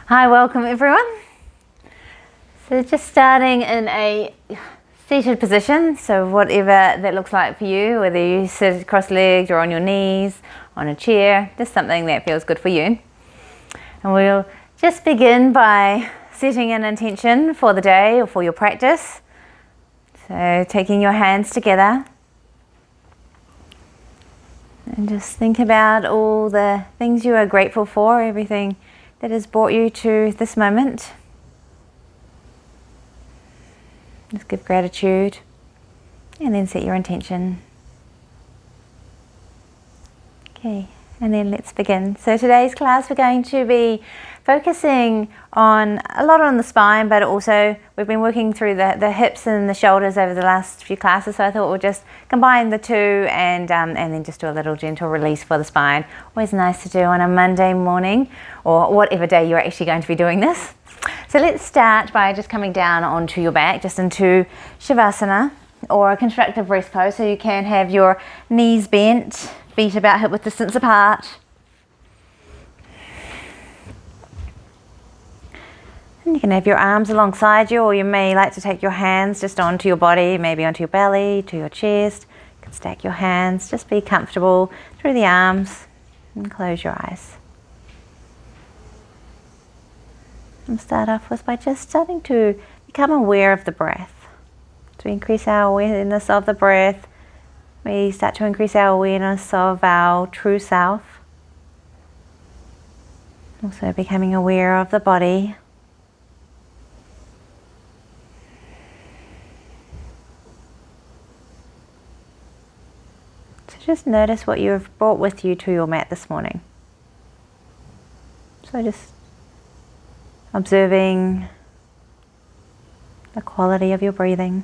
Hi, welcome everyone. So just starting in a seated position, so whatever that looks like for you, whether you sit cross-legged or on your knees, on a chair, just something that feels good for you. And we'll just begin by setting an intention for the day or for your practice. So taking your hands together and just think about all the things you are grateful for, everything that has brought you to this moment. Just give gratitude and then set your intention. Okay, and then let's begin. So today's class we're going to be focusing on a lot on the spine, but also we've been working through the hips and the shoulders over the last few classes, so I thought we'll just combine the two and then just do a little gentle release for the spine. Always nice to do on a Monday morning or whatever day you're actually going to be doing this. So let's start by just coming down onto your back, just into Shavasana or a constructive rest pose, so you can have your knees bent, feet about hip width distance apart. And you can have your arms alongside you, or you may like to take your hands just onto your body, maybe onto your belly, to your chest. You can stack your hands, just be comfortable through the arms and close your eyes. And start off with by just starting to become aware of the breath. To increase our awareness of the breath, we start to increase our awareness of our true self. Also becoming aware of the body. So just notice what you've brought with you to your mat this morning. So just observing the quality of your breathing.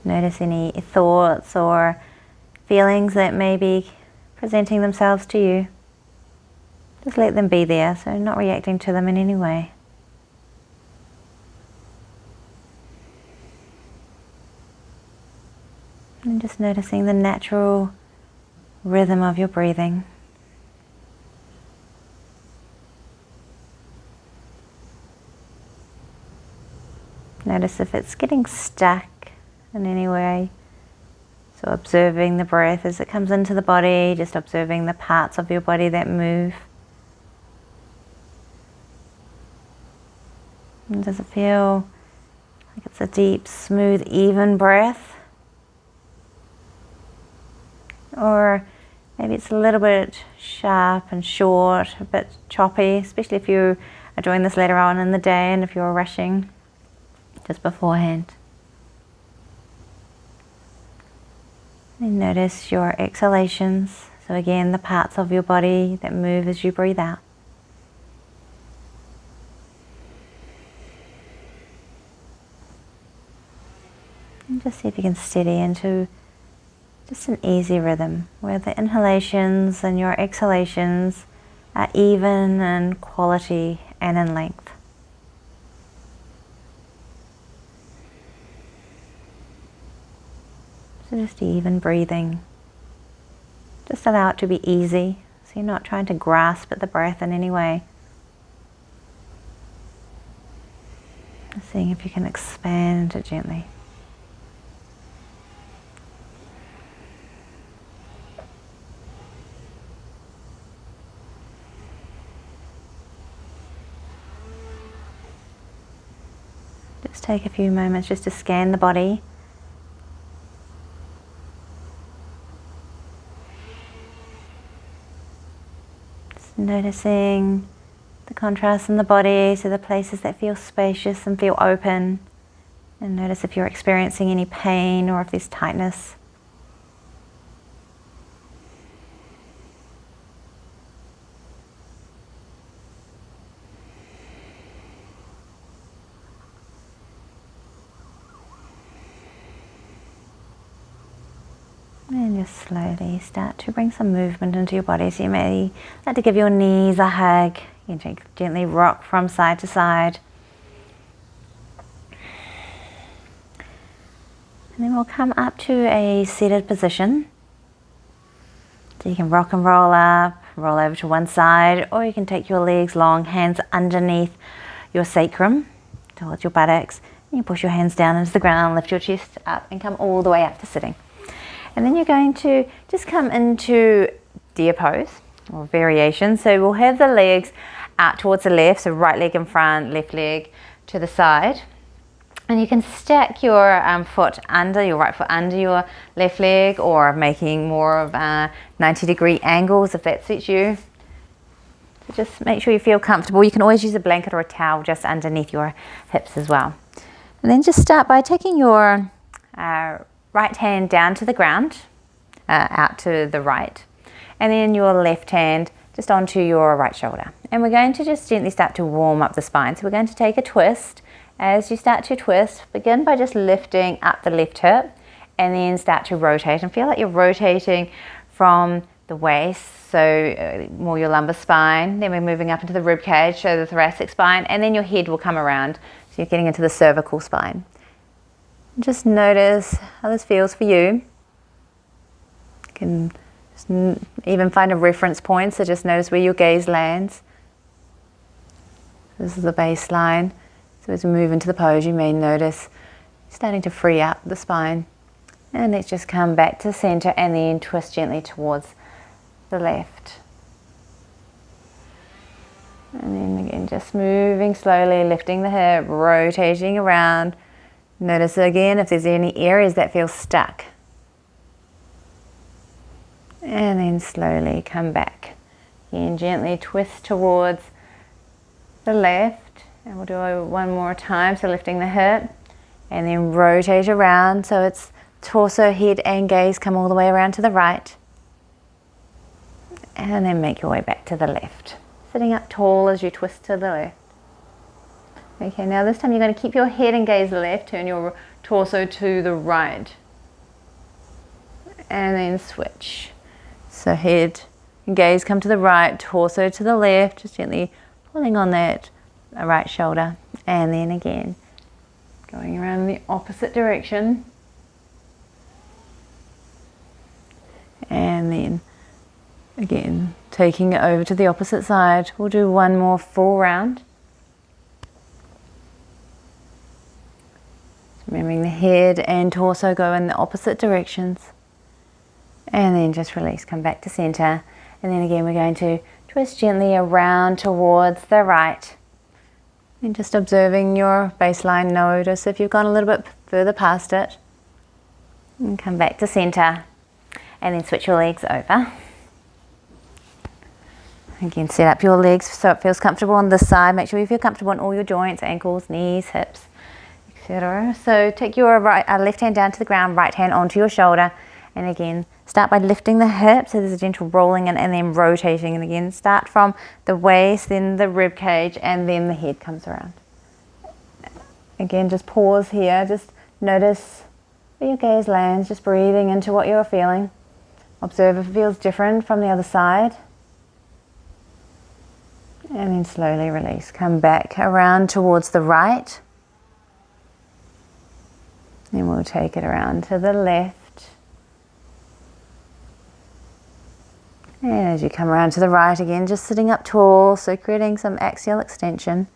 Notice any thoughts or feelings that may be presenting themselves to you. Just let them be there, so not reacting to them in any way. And just noticing the natural rhythm of your breathing. Notice if it's getting stuck in any way. So observing the breath as it comes into the body, just observing the parts of your body that move. And does it feel like it's a deep, smooth, even breath? Or maybe it's a little bit sharp and short, a bit choppy, especially if you are doing this later on in the day and if you're rushing just beforehand. And notice your exhalations. So again, the parts of your body that move as you breathe out. And just see if you can steady into just an easy rhythm where the inhalations and your exhalations are even in quality and in length. So just even breathing. Just allow it to be easy, so you're not trying to grasp at the breath in any way. Just seeing if you can expand it gently. Just take a few moments just to scan the body. Just noticing the contrast in the body, so the places that feel spacious and feel open. And notice if you're experiencing any pain or if there's tightness. And just slowly start to bring some movement into your body. So you may like to give your knees a hug. You can gently rock from side to side. And then we'll come up to a seated position. So you can rock and roll up, roll over to one side, or you can take your legs long, hands underneath your sacrum towards your buttocks. And you push your hands down into the ground, lift your chest up and come all the way up to sitting. And then you're going to just come into deer pose or variation. So we'll have the legs out towards the left, so right leg in front, left leg to the side. And you can stack your right foot under your left leg, or making more of 90-degree angles if that suits you. So just make sure you feel comfortable. You can always use a blanket or a towel just underneath your hips as well. And then just start by taking your right hand down to the ground, out to the right, and then your left hand just onto your right shoulder. And we're going to just gently start to warm up the spine. So we're going to take a twist. As you start to twist, begin by just lifting up the left hip and then start to rotate and feel like you're rotating from the waist, so more your lumbar spine. Then we're moving up into the rib cage, so the thoracic spine, and then your head will come around, so you're getting into the cervical spine. Just notice how this feels for you. You can just even find a reference point, so just notice where your gaze lands. This is the baseline. So as we move into the pose, you may notice starting to free up the spine. And let's just come back to center and then twist gently towards the left. And then again, just moving slowly, lifting the hip, rotating around. Notice again if there's any areas that feel stuck. And then slowly come back. Again, gently twist towards the left. And we'll do it one more time, so lifting the hip and then rotate around, so it's torso, head and gaze come all the way around to the right, and then make your way back to the left, sitting up tall as you twist to the left. Okay, now this time you're going to keep your head and gaze left, turn your torso to the right, and then switch. So head and gaze come to the right, torso to the left, just gently pulling on that right shoulder, and then again going around the opposite direction, and then again taking it over to the opposite side. We'll do one more full round, remembering the head and torso go in the opposite directions, and then just release, come back to center, and then again we're going to twist gently around towards the right. And just observing your baseline, notice if you've gone a little bit further past it. And come back to center. And then switch your legs over. Again, set up your legs so it feels comfortable on this side. Make sure you feel comfortable in all your joints, ankles, knees, hips, etc. So take your left hand down to the ground, right hand onto your shoulder. And again, start by lifting the hips, so there's a gentle rolling and then rotating. And again, start from the waist, then the rib cage, and then the head comes around. Again, just pause here. Just notice where your gaze lands, just breathing into what you're feeling. Observe if it feels different from the other side. And then slowly release. Come back around towards the right. Then we'll take it around to the left. And as you come around to the right again, just sitting up tall, so creating some axial extension.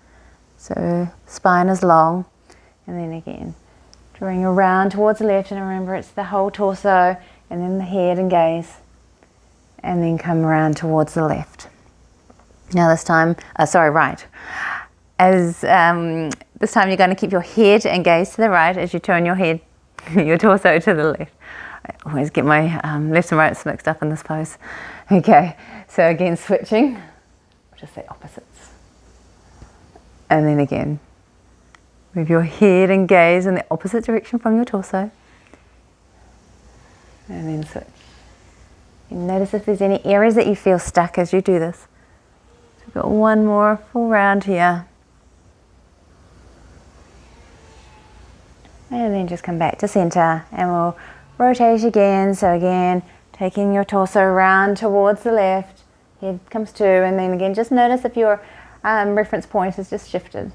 So spine is long. And then again, drawing around towards the left, and remember it's the whole torso, and then the head and gaze. And then come around towards the left. Now this time, right. This time you're going to keep your head and gaze to the right as you turn your head, your torso to the left. I always get my lefts and rights mixed up in this pose. Okay, so again switching, we'll just say opposites. And then again, move your head and gaze in the opposite direction from your torso. And then switch. And notice if there's any areas that you feel stuck as you do this. So we've got one more full round here. And then just come back to center and we'll rotate again. So again, taking your torso around towards the left, head comes to, and then again just notice if your reference point has just shifted.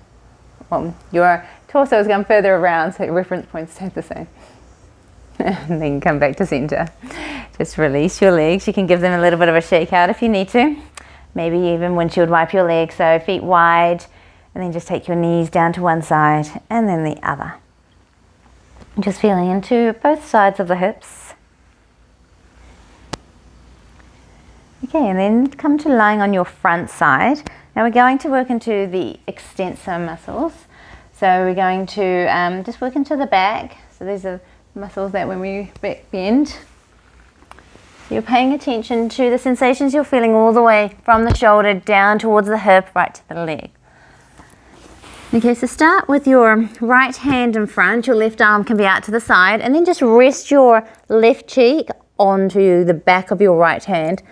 Well, your torso has gone further around, so your reference point stayed the same. And then come back to center. Just release your legs. You can give them a little bit of a shake out if you need to. Maybe even windshield wipe your legs, so feet wide, and then just take your knees down to one side and then the other. Just feeling into both sides of the hips. Okay, and then come to lying on your front side. Now we're going to work into the extensor muscles. So we're going to just work into the back. So these are muscles that when we bend, you're paying attention to the sensations you're feeling all the way from the shoulder down towards the hip, right to the leg. Okay, so start with your right hand in front, your left arm can be out to the side, and then just rest your left cheek onto the back of your right hand.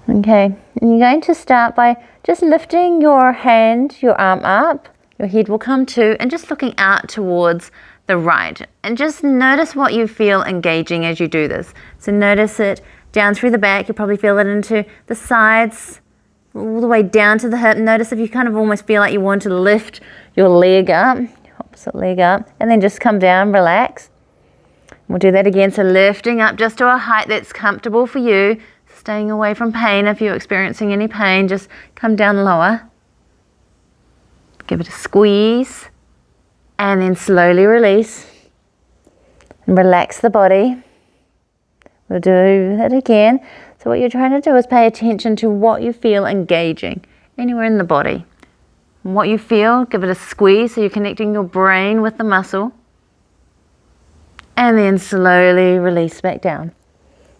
Okay, and you're going to start by just lifting your hand, your arm up, your head will come to, and just looking out towards the right. And just notice what you feel engaging as you do this. So notice it down through the back, you'll probably feel it into the sides, all the way down to the hip. Notice if you kind of almost feel like you want to lift your leg up, your opposite leg up, and then just come down, relax. We'll do that again, so lifting up just to a height that's comfortable for you, staying away from pain. If you're experiencing any pain, just come down lower. Give it a squeeze, and then slowly release, and relax the body. We'll do that again. So what you're trying to do is pay attention to what you feel engaging anywhere in the body. And what you feel, give it a squeeze so you're connecting your brain with the muscle. And then slowly release back down.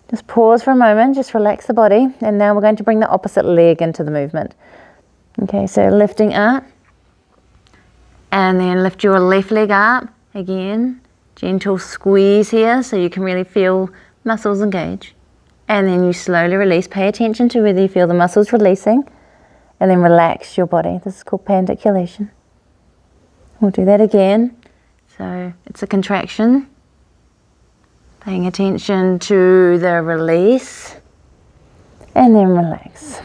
Just pause for a moment, just relax the body. And now we're going to bring the opposite leg into the movement. Okay, so lifting up. And then lift your left leg up. Again, gentle squeeze here so you can really feel muscles engage. And then you slowly release. Pay attention to whether you feel the muscles releasing. And then relax your body. This is called pandiculation. We'll do that again. So it's a contraction. Paying attention to the release. And then relax.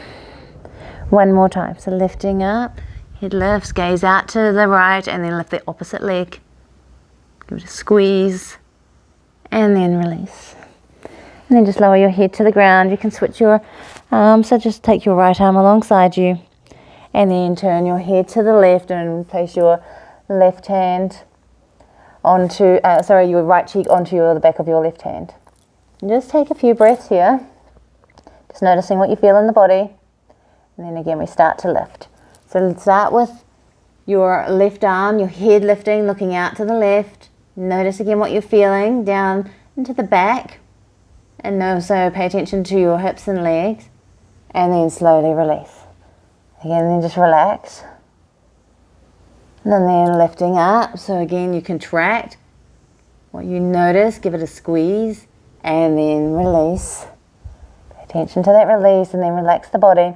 One more time. So lifting up. Head lifts. Gaze out to the right. And then lift the opposite leg. Give it a squeeze. And then release. And then just lower your head to the ground. You can switch your arms, so just take your right arm alongside you. And then turn your head to the left and place your left hand onto, your right cheek onto the back of your left hand. And just take a few breaths here. Just noticing what you feel in the body. And then again we start to lift. So let's start with your left arm, your head lifting, looking out to the left. Notice again what you're feeling down into the back. And also pay attention to your hips and legs. And then slowly release. Again, then just relax. And then lifting up. So again, you contract. What you notice, give it a squeeze. And then release. Pay attention to that release and then relax the body.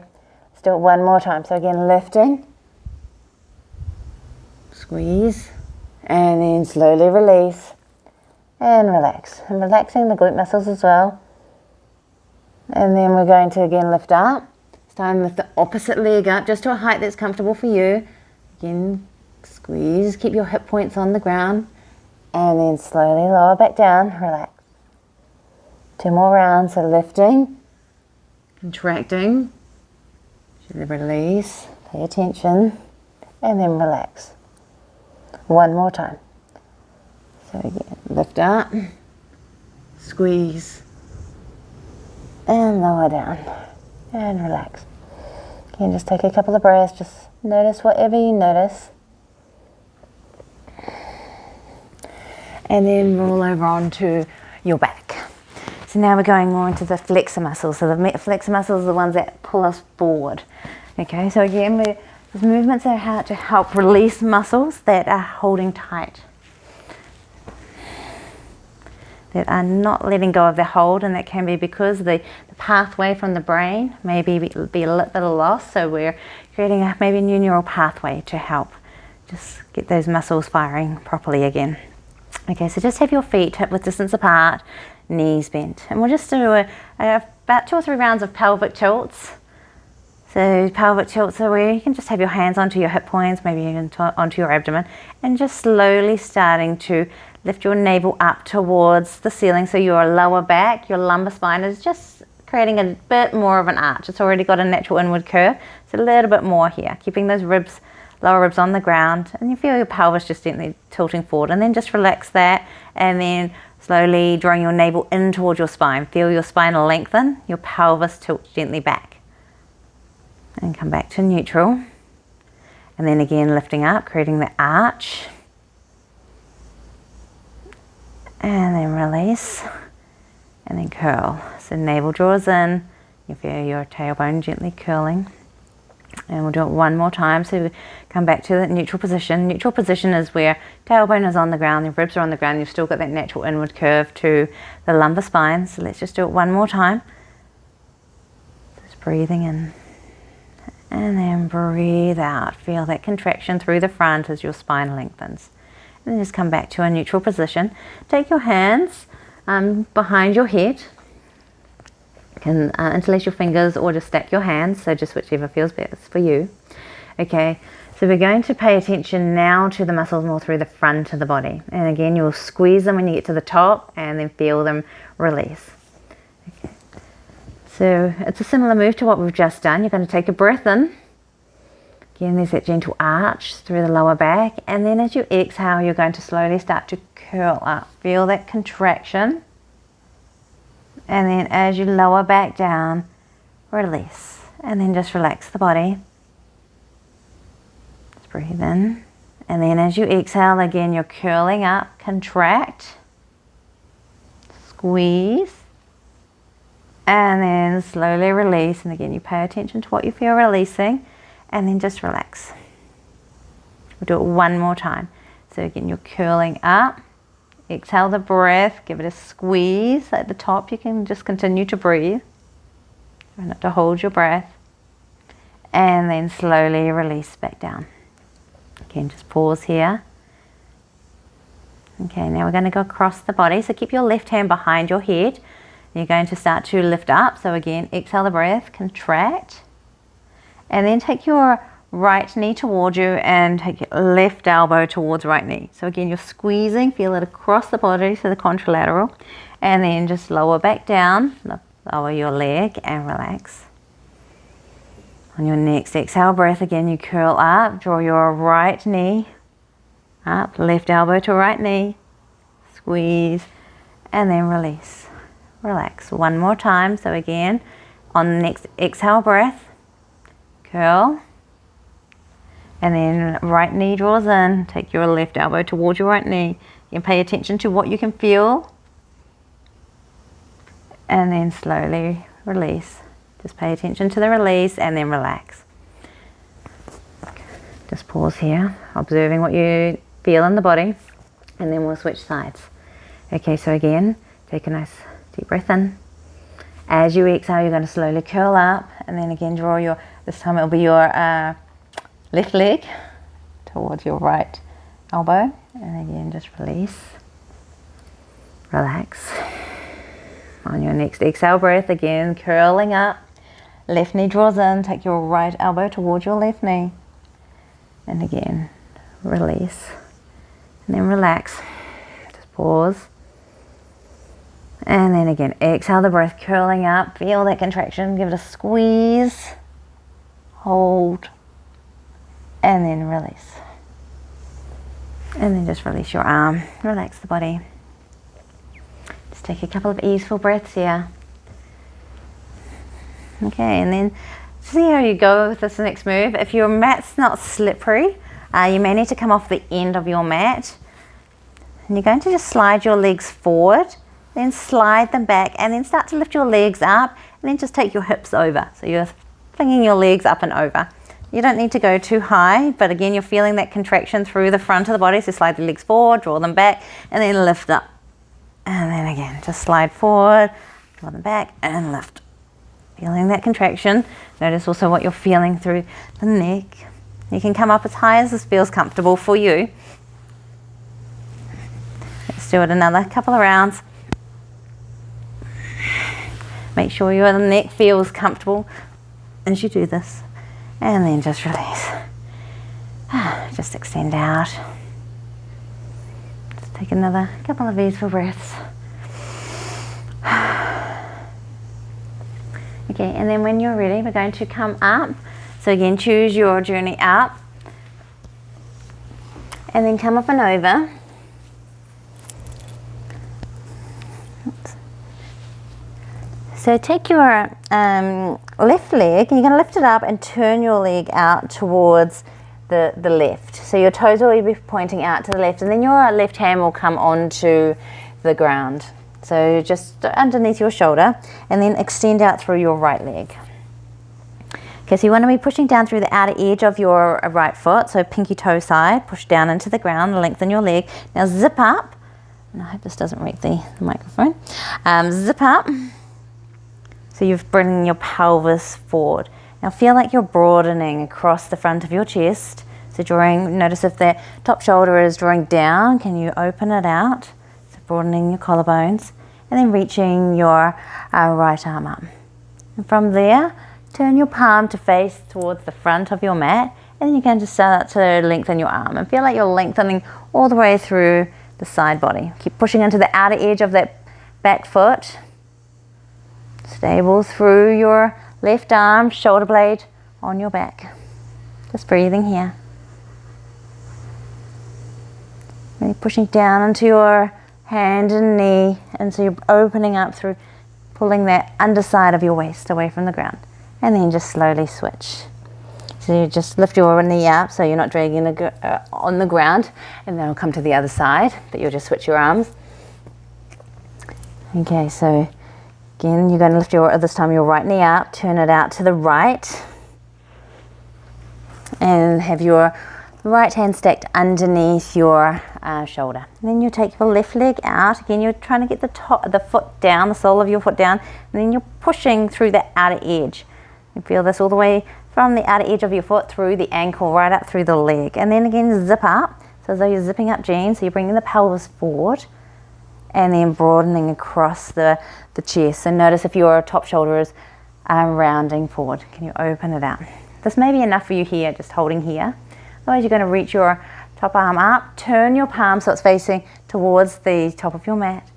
Let's do it one more time. So again, lifting. Squeeze. And then slowly release. And relax. And relaxing the glute muscles as well. And then we're going to again lift up. This time lift the opposite leg up just to a height that's comfortable for you. Again, squeeze. Keep your hip points on the ground. And then slowly lower back down. Relax. 2 more rounds. So lifting. Contracting. Release. Pay attention. And then relax. One more time. So again, lift up, squeeze, and lower down, and relax. Again, just take a couple of breaths, just notice whatever you notice. And then roll over onto your back. So now we're going more into the flexor muscles. So the flexor muscles are the ones that pull us forward. Okay, so again, these movements are how to help release muscles that are holding tight, that are not letting go of their hold, and that can be because the pathway from the brain may be a little lost, so we're creating maybe a new neural pathway to help just get those muscles firing properly again. Okay, so just have your feet hip width distance apart, knees bent, and we'll just do about 2 or 3 rounds of pelvic tilts. So pelvic tilts are where you can just have your hands onto your hip points, maybe even onto your abdomen, and just slowly starting to lift your navel up towards the ceiling, so your lower back, your lumbar spine is just creating a bit more of an arch. It's already got a natural inward curve, so a little bit more here, keeping those ribs, lower ribs on the ground, and you feel your pelvis just gently tilting forward, and then just relax that, and then slowly drawing your navel in towards your spine. Feel your spine lengthen, your pelvis tilt gently back, and come back to neutral, and then again lifting up, creating the arch, and then release, and then curl. So navel draws in, you feel your tailbone gently curling, and we'll do it one more time. So come back to the neutral position. Neutral position is where tailbone is on the ground, your ribs are on the ground, you've still got that natural inward curve to the lumbar spine. So let's just do it one more time. Just breathing in, and then breathe out. Feel that contraction through the front as your spine lengthens. And then just come back to a neutral position. Take your hands behind your head. You can interlace your fingers or just stack your hands, so just whichever feels best for you. Okay, so we're going to pay attention now to the muscles more through the front of the body. And again, you'll squeeze them when you get to the top and then feel them release. Okay. So it's a similar move to what we've just done. You're going to take a breath in. Again, there's that gentle arch through the lower back, and then as you exhale, you're going to slowly start to curl up. Feel that contraction, and then as you lower back down, release, and then just relax the body. Just breathe in, and then as you exhale, again, you're curling up, contract, squeeze, and then slowly release, and again, you pay attention to what you feel releasing, and then just relax. We'll do it one more time. So again, you're curling up, exhale the breath, give it a squeeze at the top. You can just continue to breathe. Try not to hold your breath. And then slowly release back down. Again, just pause here. Okay, now we're going to go across the body. So keep your left hand behind your head. You're going to start to lift up. So again, exhale the breath, contract. And then take your right knee towards you and take your left elbow towards right knee. So again, you're squeezing, feel it across the body, so the contralateral. And then just lower back down, lower your leg and relax. On your next exhale breath, again, you curl up, draw your right knee up, left elbow to right knee, squeeze, and then release. Relax. One more time. So again, on the next exhale breath, curl, and then right knee draws in, take your left elbow towards your right knee. You can pay attention to what you can feel, and then slowly release. Just pay attention to the release and then relax. Just pause here, observing what you feel in the body, and then we'll switch sides. Okay, so again, take a nice deep breath in. As you exhale, you're going to slowly curl up, and then again draw your, this time it'll be your left leg towards your right elbow, and again just release, relax. On your next exhale breath, again curling up, left knee draws in, take your right elbow towards your left knee, and again release, and then relax. Just pause. And then again, exhale the breath, curling up, feel that contraction, give it a squeeze, hold, and then release. And then just release your arm, relax the body. Just take a couple of easeful breaths here. Okay, and then see how you go with this next move. If your mat's not slippery, you may need to come off the end of your mat. And you're going to just slide your legs forward, then slide them back, and then start to lift your legs up, and then just take your hips over. So you're flinging your legs up and over. You don't need to go too high, but again, you're feeling that contraction through the front of the body. So slide the legs forward, draw them back, and then lift up. And then again, just slide forward, draw them back, and lift. Feeling that contraction. Notice also what you're feeling through the neck. You can come up as high as this feels comfortable for you. Let's do it another couple of rounds. Make sure your neck feels comfortable as you do this. And then just release. Just extend out. Just Take another couple of these breaths. Okay, and then when you're ready, we're going to come up. So again, choose your journey up. And then come up and over. Oops. So take your left leg, and you're going to lift it up and turn your leg out towards the left. So your toes will be pointing out to the left, and then your left hand will come onto the ground. So just underneath your shoulder, and then extend out through your right leg. Okay, so you want to be pushing down through the outer edge of your right foot, so pinky toe side, push down into the ground, lengthen your leg. Now zip up, and I hope this doesn't wreck the microphone. Zip up, so you're bringing your pelvis forward. Now feel like you're broadening across the front of your chest. So notice if the top shoulder is drawing down, can you open it out? So broadening your collarbones, and then reaching your right arm up. And from there, turn your palm to face towards the front of your mat, and then you can just start to lengthen your arm and feel like you're lengthening all the way through the side body. Keep pushing into the outer edge of that back foot. Stable through your left arm, shoulder blade on your back. Just breathing here. Really pushing down into your hand and knee, and so you're opening up through pulling that underside of your waist away from the ground. And then just slowly switch. So you just lift your knee up so you're not dragging on the ground, and then it'll come to the other side, but you'll just switch your arms. Okay, so again, you're going to lift this time your right knee up, turn it out to the right, and have your right hand stacked underneath your shoulder. And then you take your left leg out. Again, you're trying to get the foot down, the sole of your foot down, and then you're pushing through the outer edge. You feel this all the way from the outer edge of your foot through the ankle, right up through the leg. And then again, zip up. So as though you're zipping up jeans, so you're bringing the pelvis forward and then broadening across the chest. So notice if your top shoulder is rounding forward. Can you open it out? This may be enough for you here, just holding here. Otherwise, you're going to reach your top arm up, turn your palm so it's facing towards the top of your mat,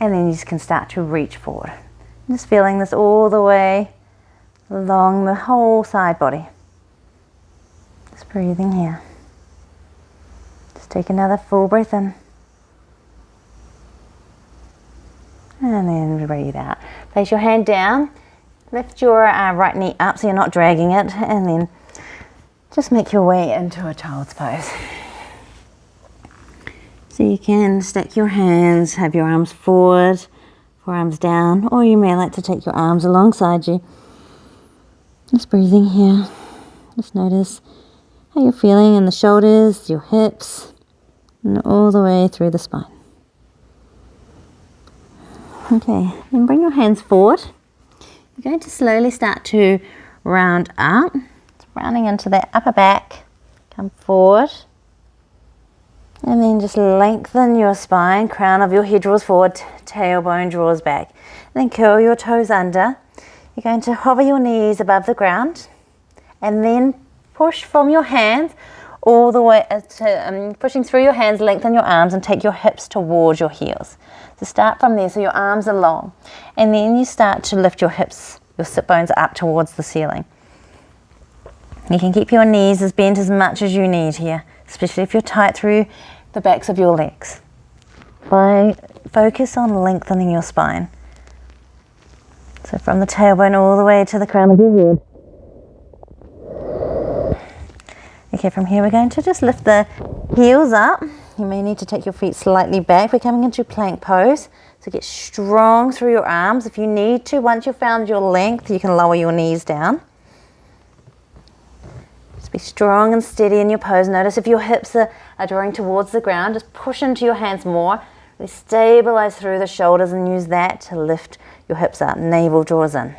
and then you just can start to reach forward. Just feeling this all the way along the whole side body. Just breathing here. Just take another full breath in. And then breathe out. Place your hand down. Lift your right knee up so you're not dragging it. And then just make your way into a child's pose. So you can stack your hands, have your arms forward, forearms down, or you may like to take your arms alongside you. Just breathing here. Just notice how you're feeling in the shoulders, your hips, and all the way through the spine. Okay, then bring your hands forward. You're going to slowly start to round up. It's rounding into the upper back. Come forward. And then just lengthen your spine. Crown of your head draws forward, tailbone draws back. And then curl your toes under. You're going to hover your knees above the ground and then push from your hands all the way to pushing through your hands, lengthen your arms and take your hips towards your heels. So start from there so your arms are long, and then you start to lift your hips, your sit bones up towards the ceiling. You can keep your knees as bent as much as you need here, especially if you're tight through the backs of your legs. Focus on lengthening your spine. So from the tailbone all the way to the crown of your head. Okay, from here we're going to just lift the heels up. You may need to take your feet slightly back. We're coming into plank pose. So get strong through your arms. If you need to, once you've found your length, you can lower your knees down. Just be strong and steady in your pose. Notice if your hips are drawing towards the ground, just push into your hands more. Really stabilize through the shoulders and use that to lift your hips up. Navel draws in.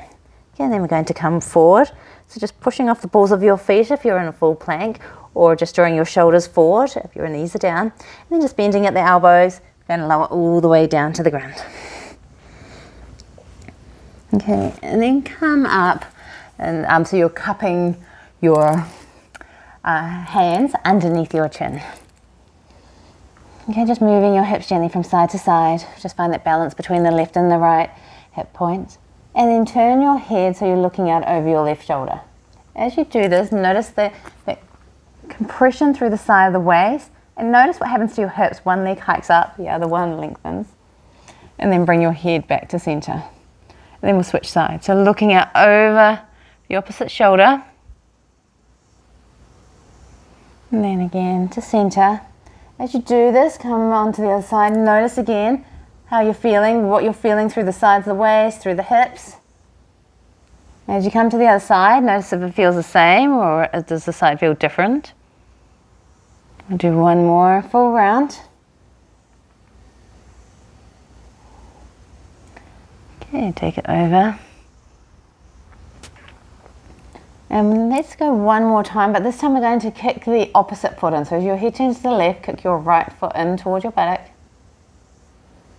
Okay, and then we're going to come forward. So just pushing off the balls of your feet if you're in a full plank, or just drawing your shoulders forward if your knees are down. And then just bending at the elbows, going to lower all the way down to the ground. Okay, and then come up, and so you're cupping your hands underneath your chin. Okay, just moving your hips gently from side to side. Just find that balance between the left and the right hip points. And then turn your head so you're looking out over your left shoulder. As you do this, notice the compression through the side of the waist, and notice what happens to your hips. One leg hikes up, the other one lengthens. And then bring your head back to center. And then we'll switch sides. So looking out over the opposite shoulder. And then again to center. As you do this, come on to the other side. Notice again how you're feeling, what you're feeling through the sides of the waist, through the hips. As you come to the other side, notice if it feels the same or does the side feel different. We'll do one more full round. Okay, take it over. And let's go one more time, but this time we're going to kick the opposite foot in. So as your head turns to the left, kick your right foot in towards your buttock.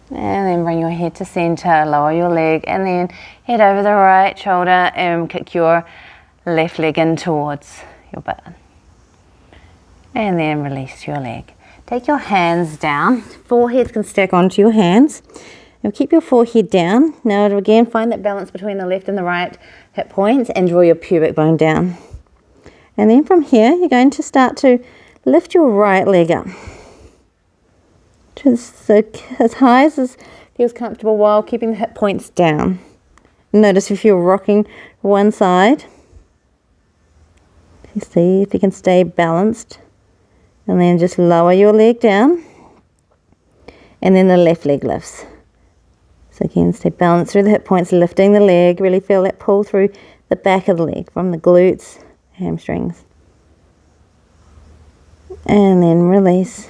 And then bring your head to center, lower your leg, and then head over the right shoulder and kick your left leg in towards your butt. And then release your leg. Take your hands down. Foreheads can stack onto your hands. Now keep your forehead down. Now again, find that balance between the left and the right hip points and draw your pubic bone down. And then from here, you're going to start to lift your right leg up. Just so as high as feels comfortable while keeping the hip points down. Notice if you're rocking one side. You see if you can stay balanced. And then just lower your leg down. And then the left leg lifts. So again, stay balanced through the hip points, lifting the leg. Really feel that pull through the back of the leg, from the glutes, hamstrings. And then release.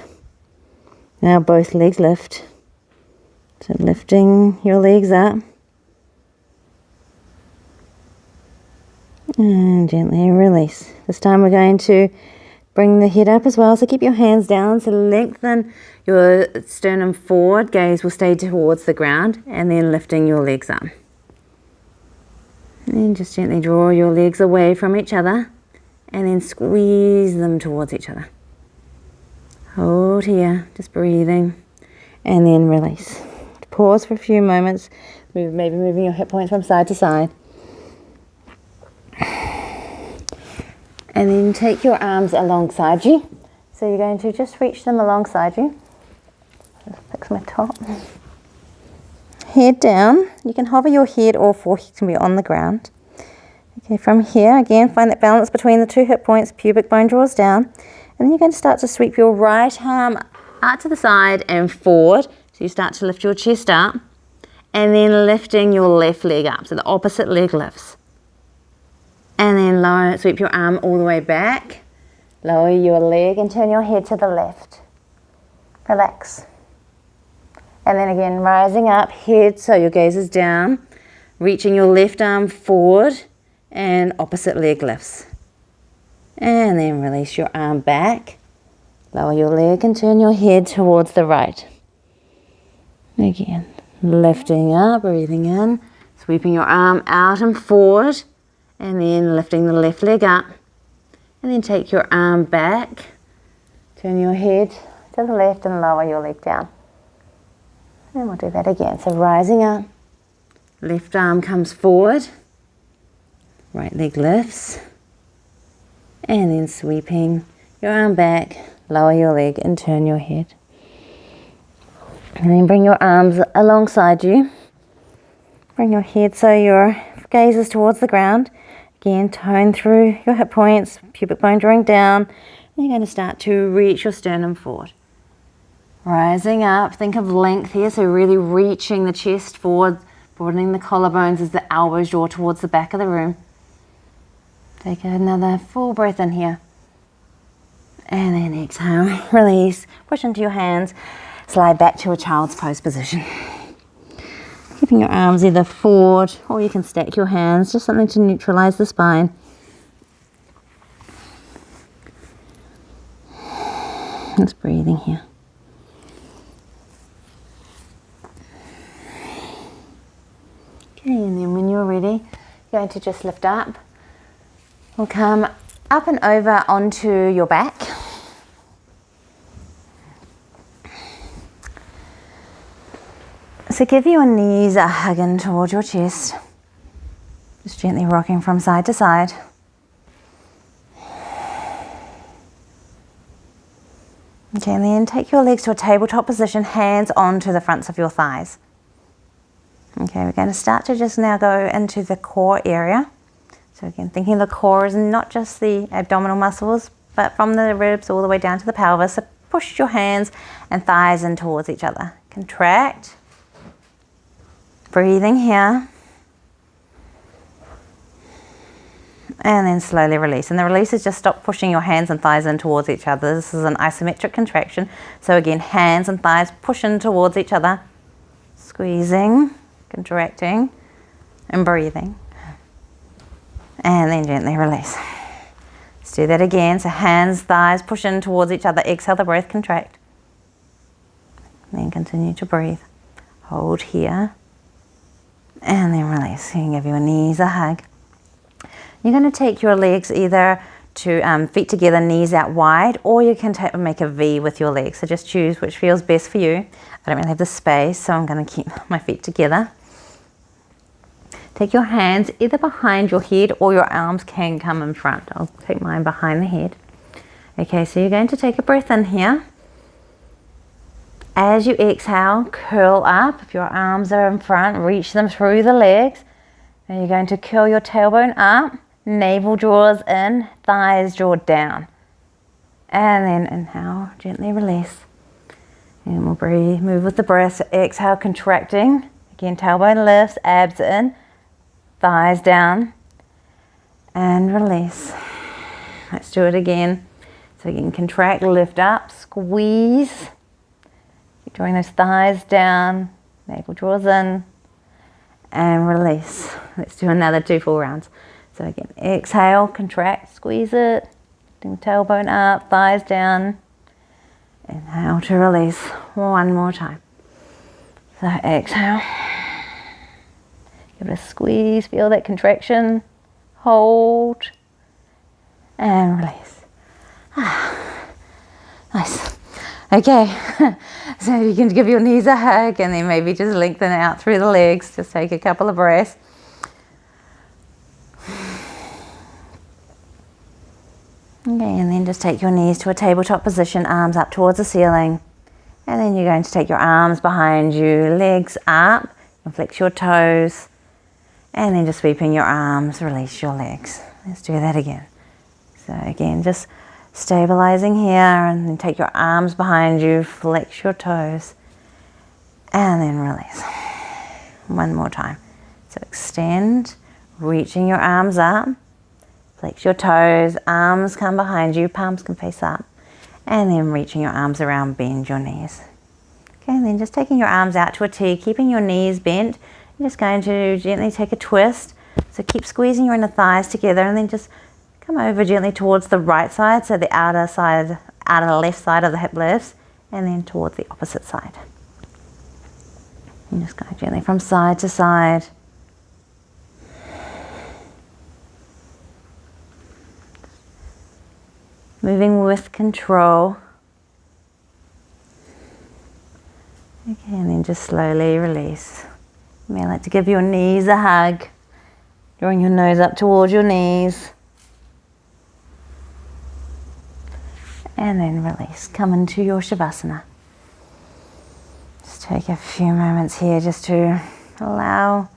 Now both legs lift. So lifting your legs up. And gently release. This time we're going to bring the head up as well. So keep your hands down. So lengthen your sternum forward. Gaze will stay towards the ground. And then lifting your legs up. And just gently draw your legs away from each other. And then squeeze them towards each other. Hold here. Just breathing. And then release. Pause for a few moments. Maybe moving your hip points from side to side. And then take your arms alongside you. So you're going to just reach them alongside you. Just fix my top. Head down. You can hover your head or forehead can be on the ground. Okay, from here, again, find that balance between the two hip points. Pubic bone draws down. And then you're going to start to sweep your right arm out to the side and forward. So you start to lift your chest up. And then lifting your left leg up. So the opposite leg lifts. And then lower, sweep your arm all the way back. Lower your leg and turn your head to the left. Relax. And then again, rising up, head so your gaze is down. Reaching your left arm forward and opposite leg lifts. And then release your arm back. Lower your leg and turn your head towards the right. Again, lifting up, breathing in. Sweeping your arm out and forward. And then lifting the left leg up. And then take your arm back. Turn your head to the left and lower your leg down. And we'll do that again. So rising up. Left arm comes forward. Right leg lifts. And then sweeping your arm back. Lower your leg and turn your head. And then bring your arms alongside you. Bring your head so your gaze is towards the ground. Again, tone through your hip points, pubic bone drawing down. And you're going to start to reach your sternum forward. Rising up, think of length here, so really reaching the chest forward, broadening the collarbones as the elbows draw towards the back of the room. Take another full breath in here. And then exhale, release, push into your hands, slide back to a child's pose position. Keeping your arms either forward or you can stack your hands, just something to neutralize the spine. Just breathing here. Okay, and then when you're ready, you're going to just lift up. We'll come up and over onto your back. So give your knees a hug in towards your chest. Just gently rocking from side to side. Okay, and then take your legs to a tabletop position, hands onto the fronts of your thighs. Okay, we're going to start to just now go into the core area. So again, thinking the core is not just the abdominal muscles, but from the ribs all the way down to the pelvis. So push your hands and thighs in towards each other. Contract. Breathing here. And then slowly release. And the release is just stop pushing your hands and thighs in towards each other. This is an isometric contraction. So again, hands and thighs push in towards each other. Squeezing, contracting, and breathing. And then gently release. Let's do that again. So hands, thighs push in towards each other. Exhale the breath, contract. Then continue to breathe. Hold here. And then release. You can give your knees a hug. You're going to take your legs either to feet together, knees out wide, or you can make a V with your legs. So just choose which feels best for you. I don't really have the space, so I'm going to keep my feet together. Take your hands either behind your head or your arms can come in front. I'll take mine behind the head. Okay, so you're going to take a breath in here. As you exhale, curl up. If your arms are in front, reach them through the legs. And you're going to curl your tailbone up. Navel draws in, thighs draw down. And then inhale, gently release. And we'll breathe, move with the breath. So exhale, contracting. Again, tailbone lifts, abs in, thighs down. And release. Let's do it again. So again, contract, lift up, squeeze. Keep drawing those thighs down, navel draws in. And release. Let's do another 2 full rounds. So again, exhale, contract, squeeze it, bring the tailbone up, thighs down. Inhale to release. One more time. So exhale. Give it a squeeze, feel that contraction. Hold. And release. Nice. Okay, so you can give your knees a hug and then maybe just lengthen out through the legs. Just take a couple of breaths. Okay, and then just take your knees to a tabletop position, arms up towards the ceiling. And then you're going to take your arms behind you, legs up, and flex your toes. And then just sweeping your arms, release your legs. Let's do that again. So again, just stabilizing here, and then take your arms behind you, flex your toes, and then release. One more time. So extend, reaching your arms up. Flex your toes, arms come behind you, palms can face up. And then reaching your arms around, bend your knees. Okay, and then just taking your arms out to a T, keeping your knees bent. You're just going to gently take a twist. So keep squeezing your inner thighs together, and then just come over gently towards the right side, so the outer left side of the hip lifts, and then towards the opposite side. And just go gently from side to side. Moving with control. Okay, and then just slowly release. You may like to give your knees a hug, drawing your nose up towards your knees. And then release. Come into your Shavasana. Just take a few moments here just to allow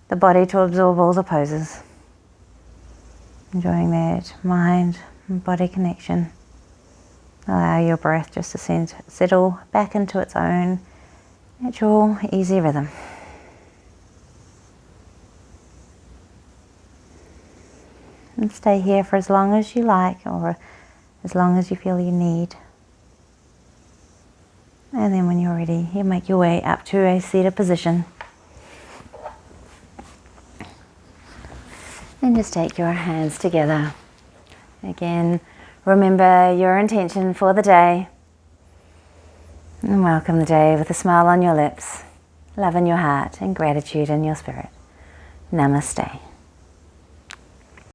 the body to absorb all the poses. Enjoying that mind and body connection. Allow your breath just to settle back into its own natural, easy rhythm. And stay here for as long as you like, or as long as you feel you need. And then when you're ready, you make your way up to a seated position. And just take your hands together. Again, remember your intention for the day. And welcome the day with a smile on your lips, love in your heart, and gratitude in your spirit. Namaste.